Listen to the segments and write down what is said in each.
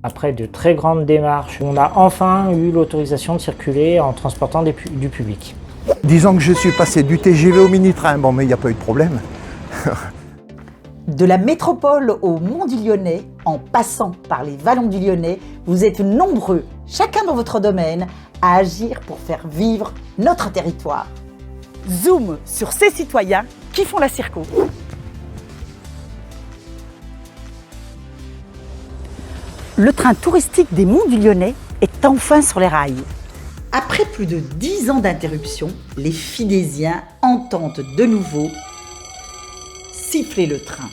Après de très grandes démarches, on a enfin eu l'autorisation de circuler en transportant du public. Disons que je suis passé du TGV au mini-train, bon mais il n'y a pas eu de problème. De la métropole au Mont du Lyonnais, en passant par les vallons du Lyonnais, vous êtes nombreux, chacun dans votre domaine, à agir pour faire vivre notre territoire. Zoom sur ces citoyens qui font la circo. Le train touristique des Monts du Lyonnais est enfin sur les rails. Après plus de 10 ans d'interruption, les Fidésiens entendent de nouveau siffler le train.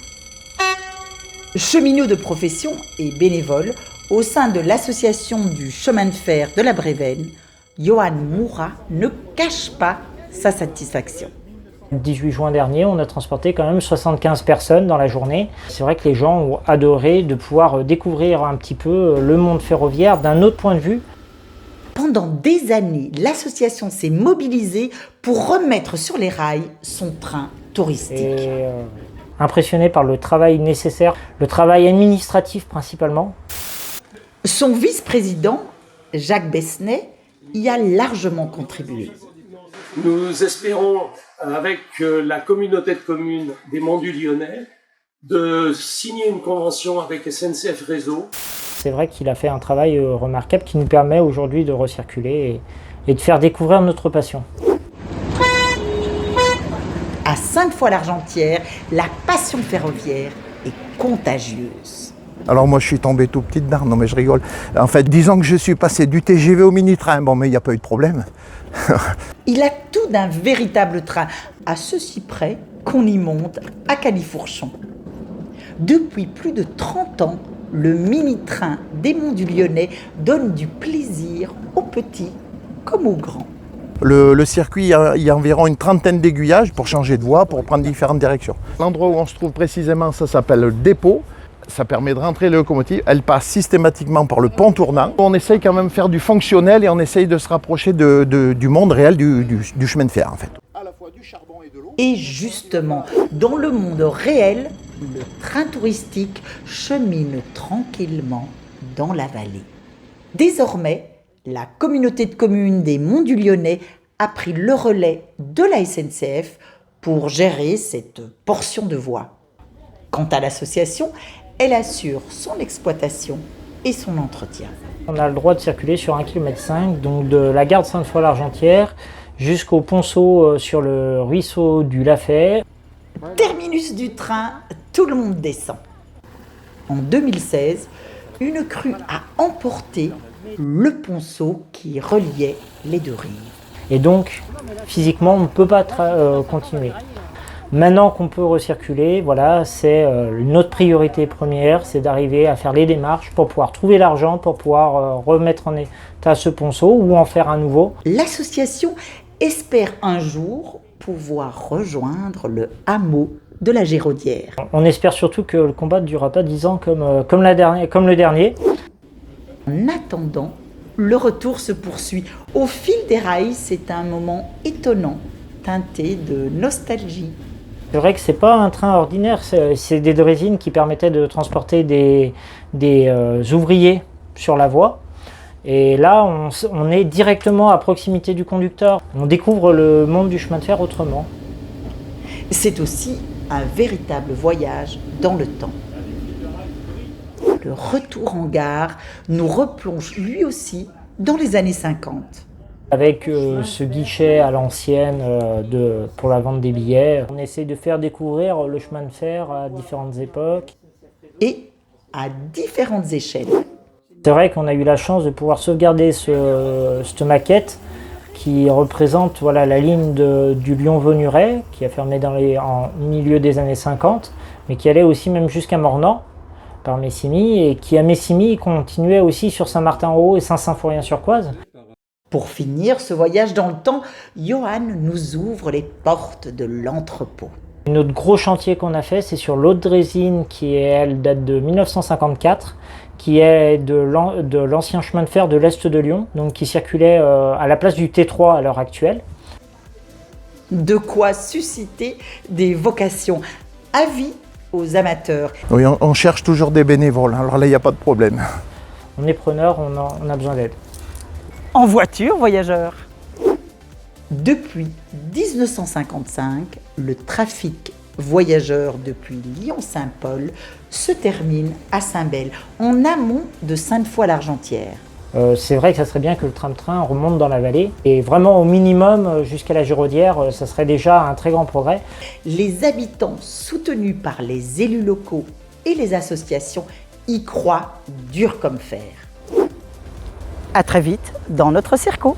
Cheminots de profession et bénévoles au sein de l'association du chemin de fer de la Brévenne, Johan Moura ne cache pas sa satisfaction. Le 18 juin dernier, on a transporté quand même 75 personnes dans la journée. C'est vrai que les gens ont adoré de pouvoir découvrir un petit peu le monde ferroviaire d'un autre point de vue. Pendant des années, l'association s'est mobilisée pour remettre sur les rails son train touristique. Et, impressionné par le travail nécessaire, le travail administratif principalement. Son vice-président, Jacques Besnet, y a largement contribué. Nous espérons, avec la communauté de communes des Monts du Lyonnais, de signer une convention avec SNCF Réseau. C'est vrai qu'il a fait un travail remarquable qui nous permet aujourd'hui de recirculer et de faire découvrir notre passion. À Sainte-Foy-l'Argentière, la passion ferroviaire est contagieuse. Alors moi je suis tombé tout petit dedans, non mais je rigole. En fait, disons que je suis passé du TGV au mini-train, bon mais il n'y a pas eu de problème. Il a tout d'un véritable train, à ceci près qu'on y monte à Califourchon. Depuis plus de 30 ans, le mini-train des Monts du Lyonnais donne du plaisir aux petits comme aux grands. Le circuit, il y a environ une trentaine d'aiguillages pour changer de voie, pour prendre différentes directions. L'endroit où on se trouve précisément, ça s'appelle le dépôt. Ça permet de rentrer les locomotives. Elle passe systématiquement par le pont tournant. On essaye quand même de faire du fonctionnel et on essaye de se rapprocher du monde réel du chemin de fer en fait. Et justement, dans le monde réel, le train touristique chemine tranquillement dans la vallée. Désormais, la communauté de communes des Monts du Lyonnais a pris le relais de la SNCF pour gérer cette portion de voie. Quant à l'association, elle assure son exploitation et son entretien. On a le droit de circuler sur 1,5 km, donc de la gare de Sainte-Foy-l'Argentière jusqu'au ponceau sur le ruisseau du Lafay. Terminus du train, tout le monde descend. En 2016, une crue a emporté le ponceau qui reliait les deux rives. Et donc, physiquement, on ne peut pas continuer. Maintenant qu'on peut recirculer, voilà, c'est notre priorité première, c'est d'arriver à faire les démarches pour pouvoir trouver l'argent, pour pouvoir remettre en état ce ponceau ou en faire un nouveau. L'association espère un jour pouvoir rejoindre le hameau de la Géraudière. On espère surtout que le combat ne durera pas 10 ans comme le dernier. En attendant, le retour se poursuit. Au fil des rails, c'est un moment étonnant, teinté de nostalgie. C'est vrai que c'est pas un train ordinaire, c'est des draisines qui permettaient de transporter des ouvriers sur la voie. Et là, on est directement à proximité du conducteur. On découvre le monde du chemin de fer autrement. C'est aussi un véritable voyage dans le temps. Le retour en gare nous replonge lui aussi dans les années 50. Avec ce guichet à l'ancienne pour la vente des billets, on essaie de faire découvrir le chemin de fer à différentes époques. Et à différentes échelles. C'est vrai qu'on a eu la chance de pouvoir sauvegarder cette maquette qui représente voilà, la ligne du Lyon-Venuret, qui a fermé en milieu des années 50, mais qui allait aussi même jusqu'à Mornan, par Messimy, et qui à Messimy continuait aussi sur Saint-Martin-en-Haut et Saint-Symphorien-sur-Coise. Pour finir ce voyage dans le temps, Johan nous ouvre les portes de l'entrepôt. Notre gros chantier qu'on a fait, c'est sur l'Haute Draisine, qui elle date de 1954, qui est de l'ancien chemin de fer de l'Est de Lyon, donc qui circulait à la place du T3 à l'heure actuelle. De quoi susciter des vocations. Avis aux amateurs. Oui, on cherche toujours des bénévoles, alors là il n'y a pas de problème. on est preneur, on a besoin d'aide. En voiture, voyageurs. Depuis 1955, le trafic voyageurs depuis Lyon-Saint-Paul se termine à Saint-Bel, en amont de Sainte-Foy-l'Argentière. C'est vrai que ça serait bien que le tram-train remonte dans la vallée et vraiment au minimum jusqu'à la Giraudière, ça serait déjà un très grand progrès. Les habitants soutenus par les élus locaux et les associations y croient dur comme fer. À très vite dans notre circo.